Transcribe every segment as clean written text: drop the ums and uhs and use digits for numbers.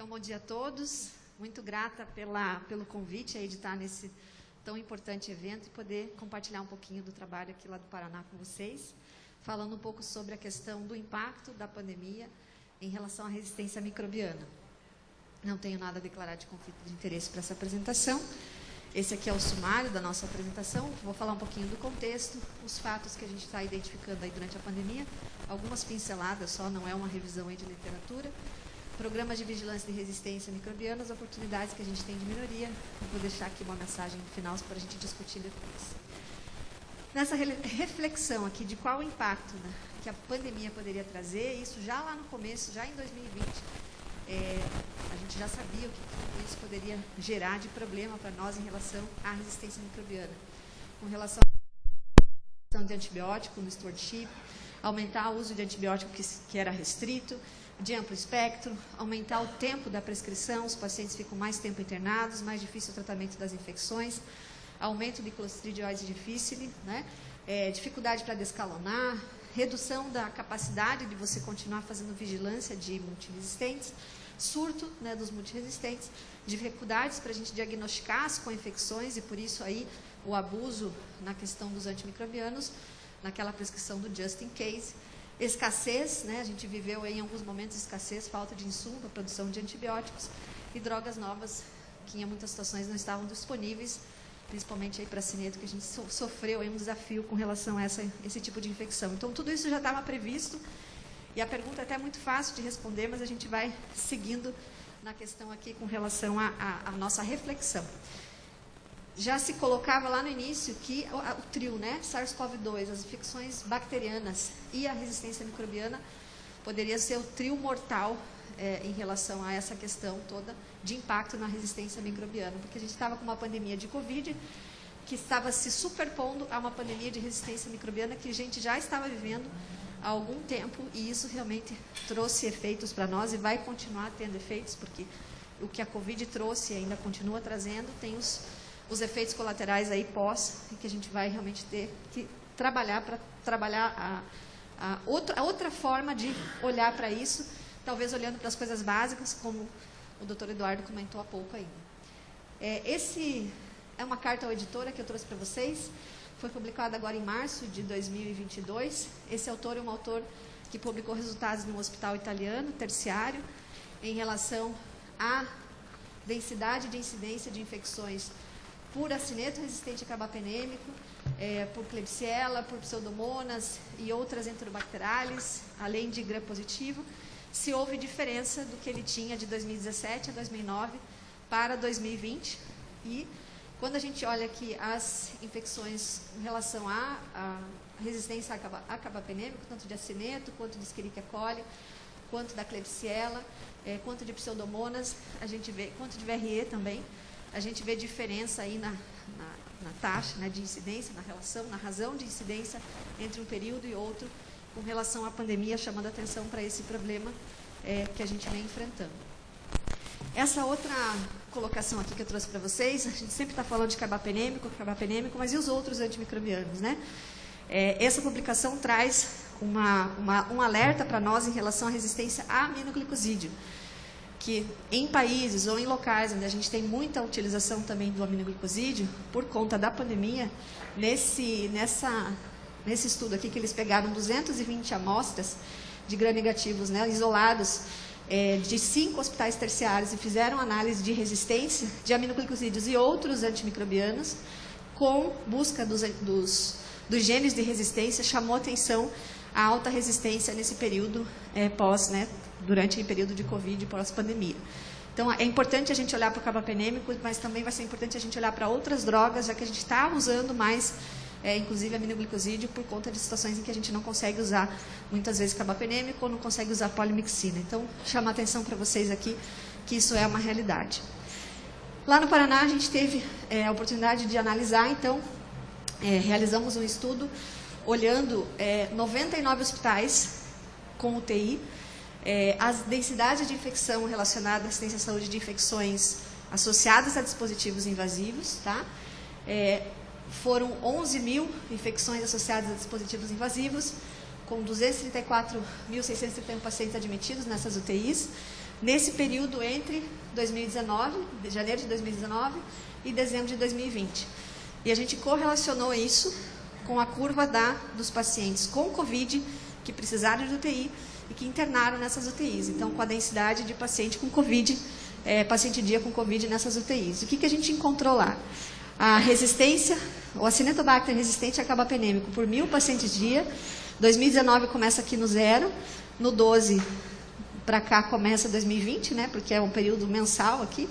Então, bom dia a todos. Muito grata pelo convite aí de estar nesse tão importante evento e poder compartilhar um pouquinho do trabalho aqui lá do Paraná com vocês, falando um pouco sobre a questão do impacto da pandemia em relação à resistência microbiana. Não tenho nada a declarar de conflito de interesse para essa apresentação. Esse aqui é o sumário da nossa apresentação. Vou falar um pouquinho do contexto, os fatos que a gente está identificando aí durante a pandemia, algumas pinceladas só, não é uma revisão aí de literatura. Programas de vigilância de resistência microbiana, as oportunidades que a gente tem de melhoria. Eu vou deixar aqui uma mensagem no final para a gente discutir depois. Nessa reflexão aqui de qual o impacto, né, que a pandemia poderia trazer, isso já lá no começo, já em 2020, a gente já sabia o que isso poderia gerar de problema para nós em relação à resistência microbiana. Com relação à de antibiótico no stewardship, aumentar o uso de antibiótico que era restrito, de amplo espectro, aumentar o tempo da prescrição, os pacientes ficam mais tempo internados, mais difícil o tratamento das infecções, aumento de Clostridioides difficile, né? Dificuldade para descalonar, redução da capacidade de você continuar fazendo vigilância de multiresistentes, surto, né, dos multiresistentes, dificuldades para a gente diagnosticar as co-infecções e por isso aí o abuso na questão dos antimicrobianos, naquela prescrição do just in case, escassez, né, a gente viveu aí, em alguns momentos escassez, falta de insumo para a produção de antibióticos e drogas novas que em muitas situações não estavam disponíveis, principalmente aí para cineto, que a gente sofreu aí um desafio com relação a esse tipo de infecção. Então, tudo isso já estava previsto, e a pergunta é até muito fácil de responder, mas a gente vai seguindo na questão aqui com relação à nossa reflexão. Já se colocava lá no início que o trio, né, SARS-CoV-2, as infecções bacterianas e a resistência microbiana poderia ser o trio mortal em relação a essa questão toda de impacto na resistência microbiana, porque a gente estava com uma pandemia de Covid que estava se superpondo a uma pandemia de resistência microbiana que a gente já estava vivendo há algum tempo, e isso realmente trouxe efeitos para nós e vai continuar tendo efeitos, porque o que a Covid trouxe e ainda continua trazendo tem os efeitos colaterais aí pós, e que a gente vai realmente ter que trabalhar para trabalhar a outra forma de olhar para isso, talvez olhando para as coisas básicas, como o doutor Eduardo comentou há pouco ainda. Esse é uma carta ao editora que eu trouxe para vocês, foi publicada agora em março de 2022. Esse autor é um autor que publicou resultados num hospital italiano, terciário, em relação à densidade de incidência de infecções por acineto resistente a carbapenêmico, por Klebsiella, por pseudomonas e outras enterobacterales, além de gram positivo, se houve diferença do que ele tinha de 2017 a 2009 para 2020. E quando a gente olha aqui as infecções em relação à resistência a carbapenêmico, tanto de acineto, quanto de Escherichia coli, quanto da Klebsiella, quanto de pseudomonas, a gente vê, quanto de VRE também, a gente vê diferença aí na taxa, né, de incidência, na razão de incidência entre um período e outro, com relação à pandemia, chamando a atenção para esse problema que a gente vem enfrentando. Essa outra colocação aqui que eu trouxe para vocês, a gente sempre está falando de carbapenêmico, mas e os outros antimicrobianos, né? Essa publicação traz um alerta para nós em relação à resistência a aminoglicosídeo, que em países ou em locais onde a gente tem muita utilização também do aminoglicosídeo, por conta da pandemia, nesse estudo aqui que eles pegaram 220 amostras de gram-negativos, né, isolados, de 5 hospitais terciários e fizeram análise de resistência de aminoglicosídeos e outros antimicrobianos, com busca dos genes de resistência, chamou atenção a alta resistência nesse período né, durante o período de Covid e pós-pandemia. Então, é importante a gente olhar para o carbapenêmico, mas também vai ser importante a gente olhar para outras drogas, já que a gente está usando mais, inclusive aminoglicosídeo, por conta de situações em que a gente não consegue usar, muitas vezes, carbapenêmico ou não consegue usar polimixina. Então, chama a atenção para vocês aqui que isso é uma realidade. Lá no Paraná, a gente teve a oportunidade de analisar, então, realizamos um estudo olhando 99 hospitais com UTI, as densidades de infecção relacionadas à assistência à saúde de infecções associadas a dispositivos invasivos, tá? Foram 11 mil infecções associadas a dispositivos invasivos, com 234.631 pacientes admitidos nessas UTIs, nesse período entre 2019, janeiro de 2019 e dezembro de 2020. E a gente correlacionou isso com a curva dos pacientes com Covid, que precisaram de UTI e que internaram nessas UTIs. Então, com a densidade de paciente com Covid, paciente dia com Covid nessas UTIs. O que a gente encontrou lá? A resistência, o Acinetobacter resistente a carbapenêmico por 1.000 pacientes dia. 2019 começa aqui no 0, no 12 para cá começa 2020, né, porque é um período mensal aqui.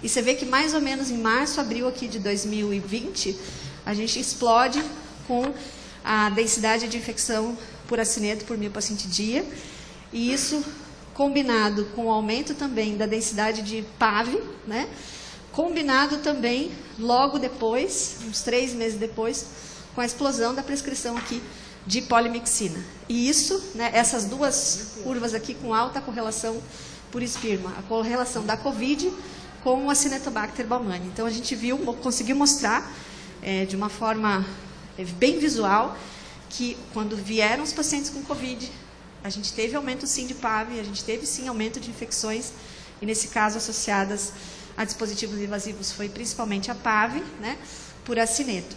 E você vê que mais ou menos em março, abril aqui de 2020, a gente explode com a densidade de infecção por acineto por 1.000 pacientes dia. E isso combinado com o aumento também da densidade de PAV, né? Combinado também, logo depois, uns 3 meses depois, com a explosão da prescrição aqui de polimixina. E isso, né, essas duas curvas aqui com alta correlação por espirma, a correlação da Covid com o Acinetobacter baumannii. Então, a gente conseguiu mostrar de uma forma bem visual que quando vieram os pacientes com Covid, a gente teve aumento sim de PAV, a gente teve sim aumento de infecções, e nesse caso associadas a dispositivos invasivos foi principalmente a PAV, né, por acineto.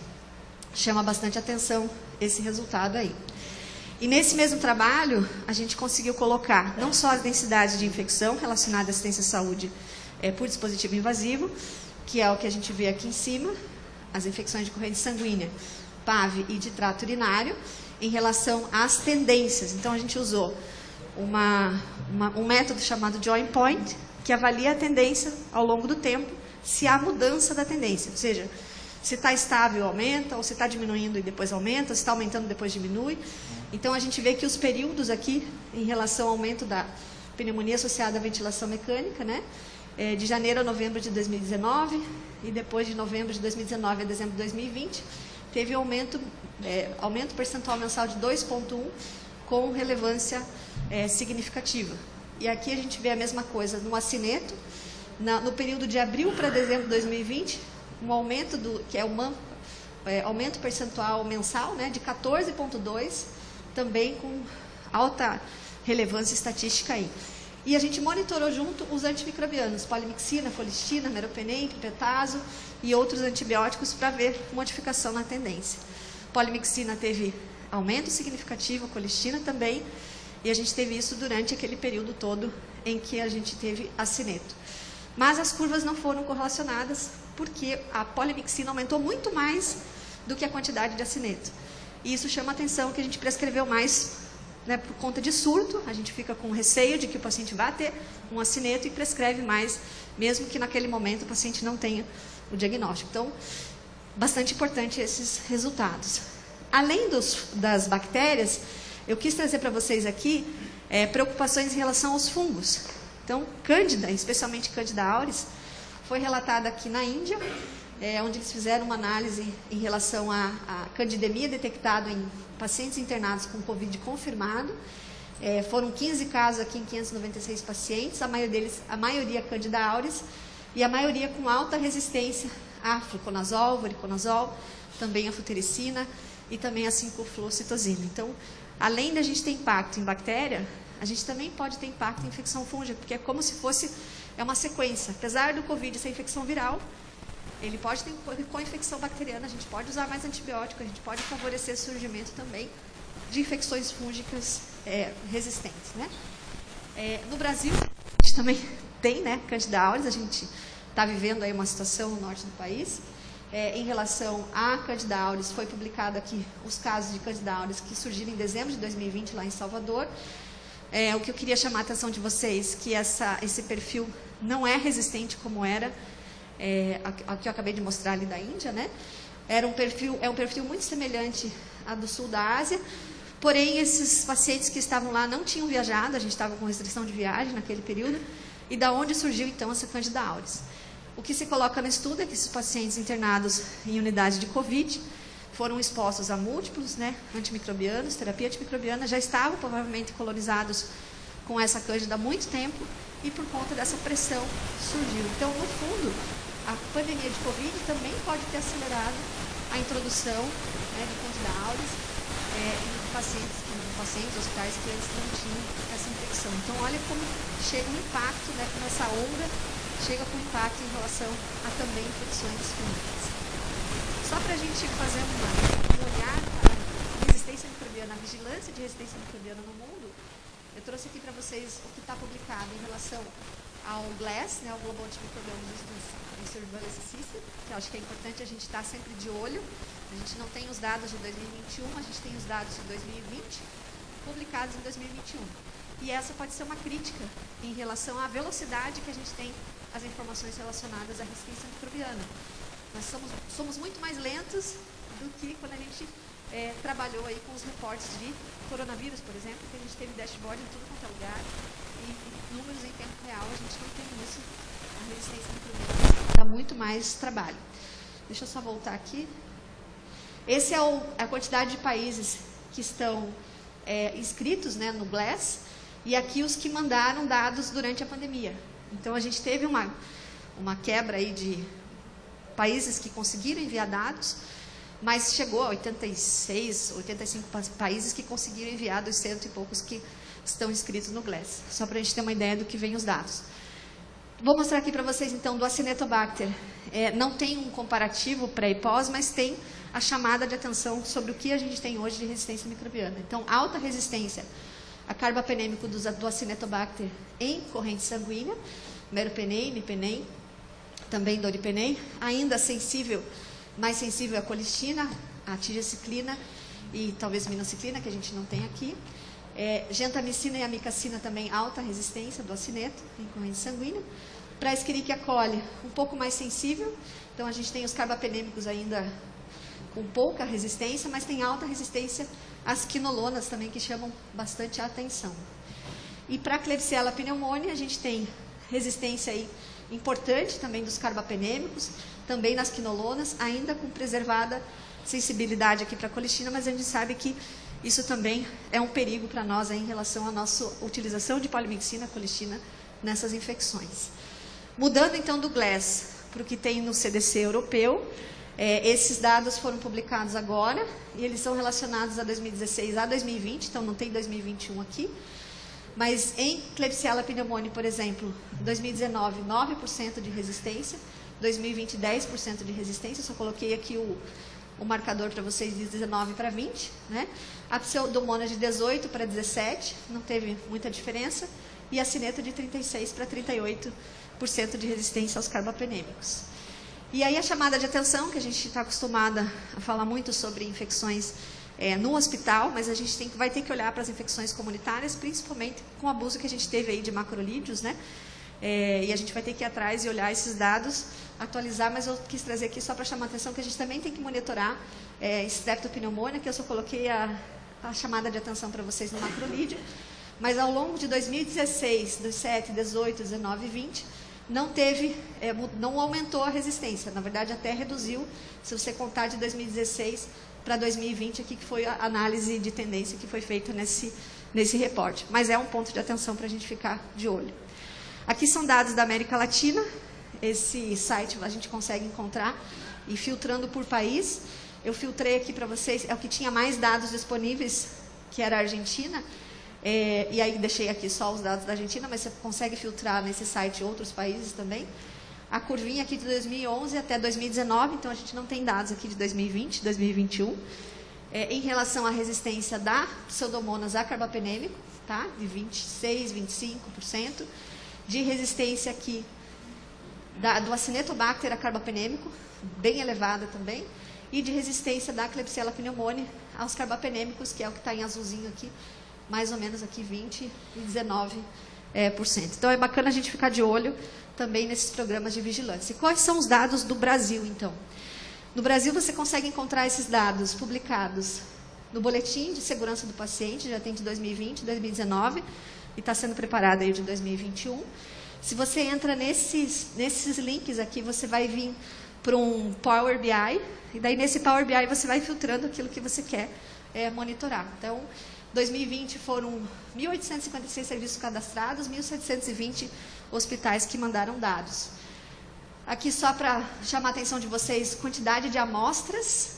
Chama bastante atenção esse resultado aí. E nesse mesmo trabalho, a gente conseguiu colocar não só as densidades de infecção relacionadas à assistência à saúde por dispositivo invasivo, que é o que a gente vê aqui em cima, as infecções de corrente sanguínea, PAV e de trato urinário, em relação às tendências. Então, a gente usou um método chamado Join Point, que avalia a tendência ao longo do tempo, se há mudança da tendência. Ou seja, se está estável, aumenta, ou se está diminuindo e depois aumenta, se está aumentando e depois diminui. Então, a gente vê que os períodos aqui, em relação ao aumento da pneumonia associada à ventilação mecânica, né, de janeiro a novembro de 2019, e depois de novembro de 2019 a dezembro de 2020, teve aumento percentual mensal de 2,1, com relevância significativa. E aqui a gente vê a mesma coisa no acineto, no período de abril para dezembro de 2020, um aumento que é aumento percentual mensal, né, de 14,2, também com alta relevância estatística aí. E a gente monitorou junto os antimicrobianos, polimixina, colistina, meropenem, pipetazo e outros antibióticos para ver modificação na tendência. Polimixina teve aumento significativo, colistina também, e a gente teve isso durante aquele período todo em que a gente teve acineto. Mas as curvas não foram correlacionadas, porque a polimixina aumentou muito mais do que a quantidade de acineto. E isso chama a atenção que a gente prescreveu mais, né, por conta de surto, a gente fica com receio de que o paciente vá ter um acineto e prescreve mais, mesmo que naquele momento o paciente não tenha o diagnóstico. Então, bastante importante esses resultados. Além das bactérias, eu quis trazer para vocês aqui preocupações em relação aos fungos. Então, Cândida, especialmente Cândida auris, foi relatada aqui na Índia, onde eles fizeram uma análise em relação à candidemia detectada em pacientes internados com Covid confirmado. Foram 15 casos aqui em 596 pacientes, a maioria Cândida auris, e a maioria com alta resistência a fluconazol, voriconazol, também a futericina e também a 5-fluocitosina. Então, além da gente ter impacto em bactéria, a gente também pode ter impacto em infecção fúngica, porque é como se fosse uma sequência. Apesar do Covid ser infecção viral, ele pode ter com infecção bacteriana, a gente pode usar mais antibiótico, a gente pode favorecer o surgimento também de infecções fúngicas resistentes, né? No Brasil, a gente também tem, né, Cândida auris, a gente está vivendo aí uma situação no norte do país. Em relação à Cândida auris, foi publicado aqui os casos de Cândida auris que surgiram em dezembro de 2020 lá em Salvador. O que eu queria chamar a atenção de vocês, que esse perfil não é resistente como era, a que eu acabei de mostrar ali da Índia, né? É um perfil muito semelhante ao do sul da Ásia, porém esses pacientes que estavam lá não tinham viajado, a gente estava com restrição de viagem naquele período, e da onde surgiu então essa Cândida auris. O que se coloca no estudo é que esses pacientes internados em unidade de Covid foram expostos a múltiplos, né, antimicrobianos, terapia antimicrobiana, já estavam provavelmente colonizados com essa cândida há muito tempo e por conta dessa pressão surgiu. Então, no fundo, a pandemia de Covid também pode ter acelerado a introdução, né, de Cândida auris em pacientes, hospitais que eles não tinham essa infecção. Então, olha como chega um impacto, né, como essa onda chega com impacto em relação a também infecções fúngicas. Só para a gente fazer um olhar para a resistência microbiana, a vigilância de resistência microbiana no mundo, eu trouxe aqui para vocês o que está publicado em relação ao GLASS, né, o Global Antimicrobial Surveillance System, que eu acho que é importante a gente estar sempre de olho. A gente não tem os dados de 2021, a gente tem os dados de 2020, publicados em 2021. E essa pode ser uma crítica em relação à velocidade que a gente tem as informações relacionadas à resistência microbiana. Nós somos muito mais lentos do que quando a gente trabalhou aí com os reportes de coronavírus, por exemplo, que a gente teve dashboard em tudo quanto é lugar, e números em tempo real, a gente não tem isso. A resistência microbiana dá muito mais trabalho. Deixa eu só voltar aqui. Essa é a quantidade de países que estão inscritos, né, no GLASS, e aqui os que mandaram dados durante a pandemia. Então, a gente teve uma quebra aí de países que conseguiram enviar dados, mas chegou a 86, 85 países que conseguiram enviar dos 100 e poucos que estão inscritos no GLASS. Só para a gente ter uma ideia do que vem os dados. Vou mostrar aqui para vocês, então, do Acinetobacter. Não tem um comparativo pré e pós, mas tem a chamada de atenção sobre o que a gente tem hoje de resistência microbiana. Então, alta resistência a carbapenêmico do Acinetobacter em corrente sanguínea, meropenem, mipenem, também doripenem, ainda sensível, mais sensível à colistina, à tigenciclina e talvez minociclina, que a gente não tem aqui. Gentamicina e amicacina também alta resistência do acineto em corrente sanguínea. Para a Escherichia coli, um pouco mais sensível, então a gente tem os carbapenêmicos ainda com pouca resistência, mas tem alta resistência às quinolonas também, que chamam bastante a atenção. E para a Klebsiella pneumoniae, a gente tem resistência aí importante também dos carbapenêmicos, também nas quinolonas, ainda com preservada sensibilidade aqui para a colistina, mas a gente sabe que isso também é um perigo para nós aí em relação à nossa utilização de polimixina, colistina, nessas infecções. Mudando então do GLASS para o que tem no CDC europeu, esses dados foram publicados agora e eles são relacionados a 2016 a 2020, então não tem 2021 aqui. Mas em Klebsiella pneumoniae, por exemplo, 2019, 9% de resistência, 2020, 10% de resistência, só coloquei aqui o marcador para vocês de 19 para 20, né? A Pseudomonas de 18 para 17, não teve muita diferença, e a Cineta de 36 para 38% de resistência aos carbapenêmicos. E aí a chamada de atenção, que a gente está acostumada a falar muito sobre infecções no hospital, mas a gente vai ter que olhar para as infecções comunitárias, principalmente com o abuso que a gente teve aí de macrolídeos, né? E a gente vai ter que ir atrás e olhar esses dados, atualizar, mas eu quis trazer aqui só para chamar a atenção que a gente também tem que monitorar Streptopneumoniae, que eu só coloquei a chamada de atenção para vocês no macrolídeo, mas ao longo de 2016, 17, 18, 19 e 20, não aumentou a resistência, na verdade até reduziu, se você contar de 2016 para 2020, aqui que foi a análise de tendência que foi feita nesse reporte. Mas é um ponto de atenção para a gente ficar de olho. Aqui são dados da América Latina, esse site a gente consegue encontrar, e filtrando por país, eu filtrei aqui para vocês, é o que tinha mais dados disponíveis, que era a Argentina, e aí deixei aqui só os dados da Argentina, mas você consegue filtrar nesse site outros países também. A curvinha aqui de 2011 até 2019, então a gente não tem dados aqui de 2020, 2021. Em relação à resistência da Pseudomonas a carbapenêmico, tá? De 26%, 25%. De resistência aqui do Acinetobacter a carbapenêmico, bem elevada também. E de resistência da Klebsiella pneumoniae aos carbapenêmicos, que é o que está em azulzinho aqui, mais ou menos aqui 20% e 19%. Então é bacana a gente ficar de olho também nesses programas de vigilância. E quais são os dados do Brasil, então? No Brasil, você consegue encontrar esses dados publicados no Boletim de Segurança do Paciente, já tem de 2020, 2019, e está sendo preparado aí de 2021. Se você entra nesses links aqui, você vai vir para um Power BI, e daí nesse Power BI você vai filtrando aquilo que você quer monitorar. Então, 2020 foram 1.856 serviços cadastrados, 1.720 hospitais que mandaram dados. Aqui só para chamar a atenção de vocês, quantidade de amostras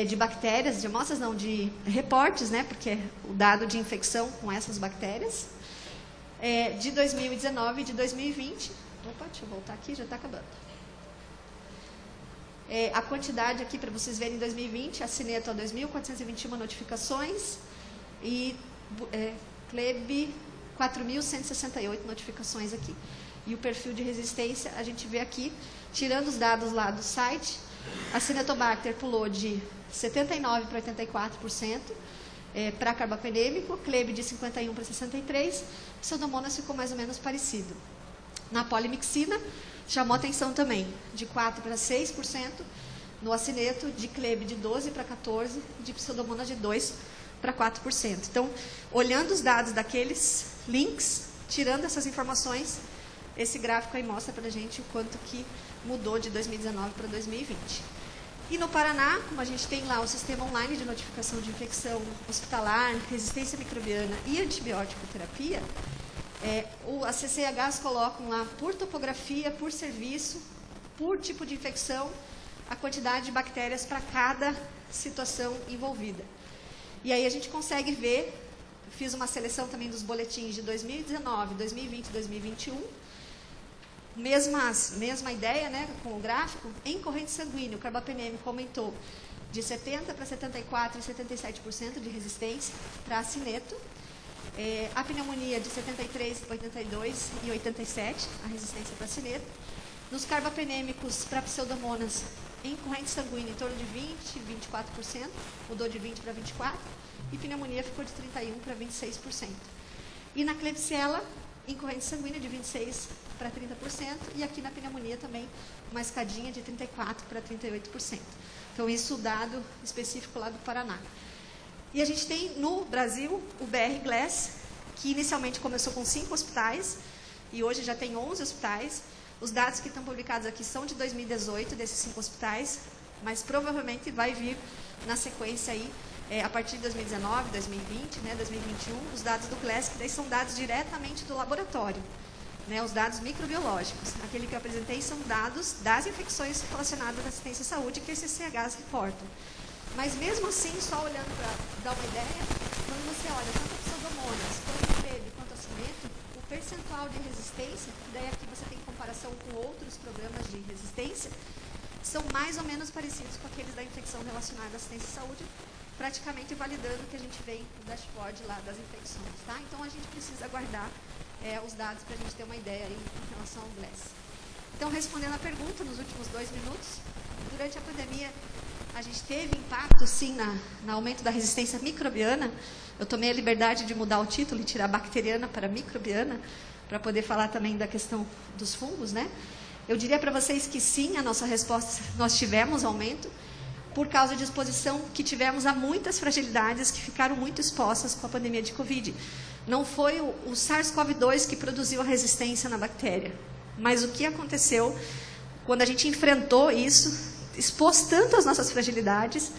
de bactérias, de amostras não, de reportes, né, porque é o dado de infecção com essas bactérias, de 2019 e de 2020. Opa, deixa eu voltar aqui, já está acabando. A quantidade aqui, para vocês verem, em 2020, a Cineto 2.421 notificações e Kleb 4.168 notificações aqui. E o perfil de resistência, a gente vê aqui, tirando os dados lá do site, a Cinetobacter pulou de 79% para 84% para carbapenêmico, Kleb de 51% para 63%, Pseudomonas ficou mais ou menos parecido. Na polimixina, chamou atenção também, de 4% para 6%, no acineto, de Kleb de 12% para 14%, de Pseudomonas de 2% para 4%. Então, olhando os dados daqueles links, tirando essas informações, esse gráfico aí mostra para a gente o quanto que mudou de 2019 para 2020. E no Paraná, como a gente tem lá o sistema online de notificação de infecção hospitalar, resistência microbiana e antibiótico terapia, as CCHs colocam lá por topografia, por serviço, por tipo de infecção, a quantidade de bactérias para cada situação envolvida. E aí a gente consegue ver, fiz uma seleção também dos boletins de 2019, 2020 e 2021, mesma ideia, né, com o gráfico, em corrente sanguínea, o carbapenêmico aumentou de 70% para 74% e 77% de resistência para acineto, a pneumonia de 73%, 82% e 87%, a resistência para acineto, nos carbapenêmicos para pseudomonas, em corrente sanguínea, em torno de 20%, 24%, mudou de 20% para 24%, e pneumonia ficou de 31% para 26%. E na Klebsiella, em corrente sanguínea, de 26% para 30%, e aqui na pneumonia também, uma escadinha de 34% para 38%. Então, isso o dado específico lá do Paraná. E a gente tem no Brasil o BR-GLASS, que inicialmente começou com 5 hospitais, e hoje já tem 11 hospitais. Os dados que estão publicados aqui são de 2018, desses 5 hospitais, mas provavelmente vai vir na sequência aí, a partir de 2019, 2020, né, 2021, os dados do GLASS, que daí são dados diretamente do laboratório, né, os dados microbiológicos. Aquele que eu apresentei são dados das infecções relacionadas à assistência à saúde que esses CCHs reportam. Mas mesmo assim, só olhando para dar uma ideia, quando você olha tanto a pseudomonas, quanto a Kleb, quanto a acineto, o percentual de resistência, que daí aqui você tem comparação com outros programas de resistência, são mais ou menos parecidos com aqueles da infecção relacionada à assistência à saúde, praticamente validando o que a gente vê no dashboard lá das infecções, tá? Então, a gente precisa guardar os dados para a gente ter uma ideia aí em relação ao GLASS. Então, respondendo a pergunta, nos últimos 2 minutos, durante a pandemia, a gente teve impacto, sim, no aumento da resistência microbiana. Eu tomei a liberdade de mudar o título e tirar bacteriana para microbiana, para poder falar também da questão dos fungos, né? Eu diria para vocês que sim, a nossa resposta, nós tivemos aumento, por causa de exposição que tivemos a muitas fragilidades que ficaram muito expostas com a pandemia de Covid. Não foi o SARS-CoV-2 que produziu a resistência na bactéria, mas o que aconteceu quando a gente enfrentou isso, expôs tanto as nossas fragilidades,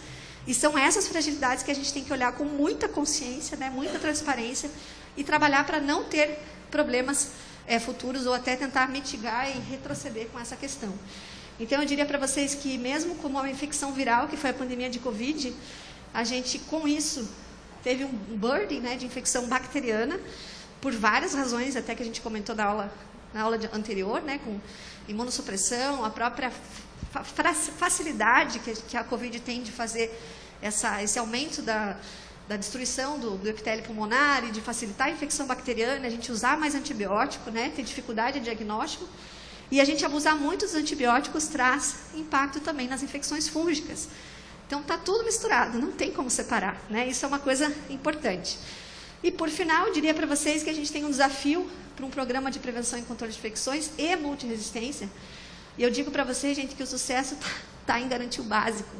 e são essas fragilidades que a gente tem que olhar com muita consciência, né, muita transparência, e trabalhar para não ter problemas futuros, ou até tentar mitigar e retroceder com essa questão. Então, eu diria para vocês que, mesmo com uma infecção viral, que foi a pandemia de Covid, a gente, com isso, teve um burden, né, de infecção bacteriana, por várias razões, até que a gente comentou na aula anterior, né, com imunossupressão, a própria facilidade que a Covid tem de fazer esse aumento da destruição do epitélio pulmonar e de facilitar a infecção bacteriana, a gente usar mais antibiótico, né, ter dificuldade de diagnóstico. E a gente abusar muito dos antibióticos traz impacto também nas infecções fúngicas. Então, está tudo misturado, não tem como separar, né? Isso é uma coisa importante. E, por final, eu diria para vocês que a gente tem um desafio para um programa de prevenção e controle de infecções e multiresistência. E eu digo para vocês, gente, que o sucesso está em garantir o básico.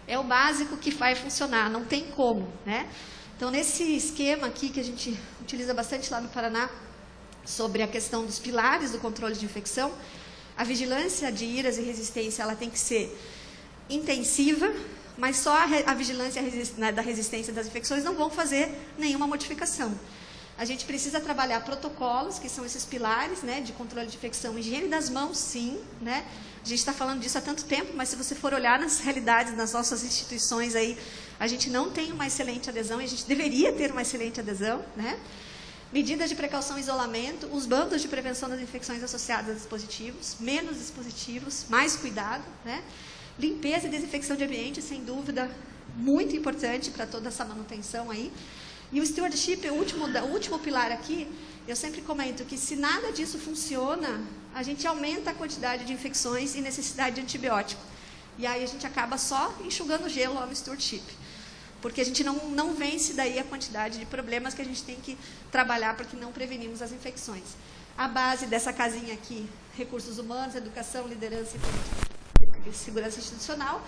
É o básico que vai funcionar, não tem como, né? Então, nesse esquema aqui, que a gente utiliza bastante lá no Paraná, sobre a questão dos pilares do controle de infecção, a vigilância de IRAS e resistência ela tem que ser intensiva, mas só a vigilância da resistência das infecções não vão fazer nenhuma modificação. A gente precisa trabalhar protocolos, que são esses pilares, né, de controle de infecção, higiene das mãos, sim, né? A gente está falando disso há tanto tempo, mas se você for olhar nas realidades das nossas instituições aí, a gente não tem uma excelente adesão e a gente deveria ter uma excelente adesão, né? Medidas de precaução e isolamento, os bandos de prevenção das infecções associadas a dispositivos, menos dispositivos, mais cuidado, né? Limpeza e desinfecção de ambiente, sem dúvida, muito importante para toda essa manutenção aí. E o stewardship, o último pilar aqui, eu sempre comento que se nada disso funciona, a gente aumenta a quantidade de infecções e necessidade de antibiótico. E aí a gente acaba só enxugando gelo lá no stewardship. Porque a gente não vence daí a quantidade de problemas que a gente tem que trabalhar porque não prevenimos as infecções. A base dessa casinha aqui, recursos humanos, educação, liderança e segurança institucional.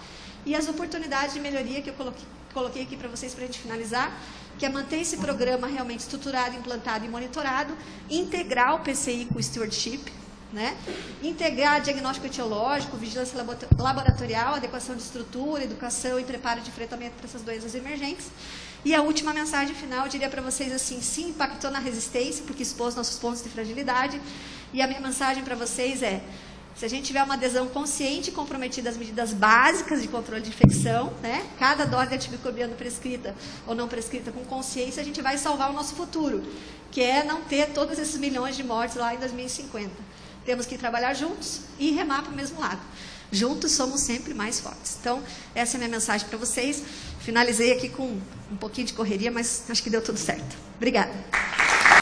E as oportunidades de melhoria que eu coloquei aqui para vocês, para a gente finalizar, que é manter esse programa realmente estruturado, implantado e monitorado, integrar o PCI com o stewardship, né? Integrar diagnóstico etiológico, vigilância laboratorial, adequação de estrutura, educação e preparo de enfrentamento para essas doenças emergentes. E a última mensagem final, eu diria para vocês assim, sim, impactou na resistência, porque expôs nossos pontos de fragilidade. E a minha mensagem para vocês é, se a gente tiver uma adesão consciente e comprometida às medidas básicas de controle de infecção, né? Cada dose de antimicrobiano prescrita ou não prescrita com consciência, a gente vai salvar o nosso futuro, que é não ter todos esses milhões de mortes lá em 2050. Temos que trabalhar juntos e remar para o mesmo lado. Juntos somos sempre mais fortes. Então, essa é a minha mensagem para vocês. Finalizei aqui com um pouquinho de correria, mas acho que deu tudo certo. Obrigada.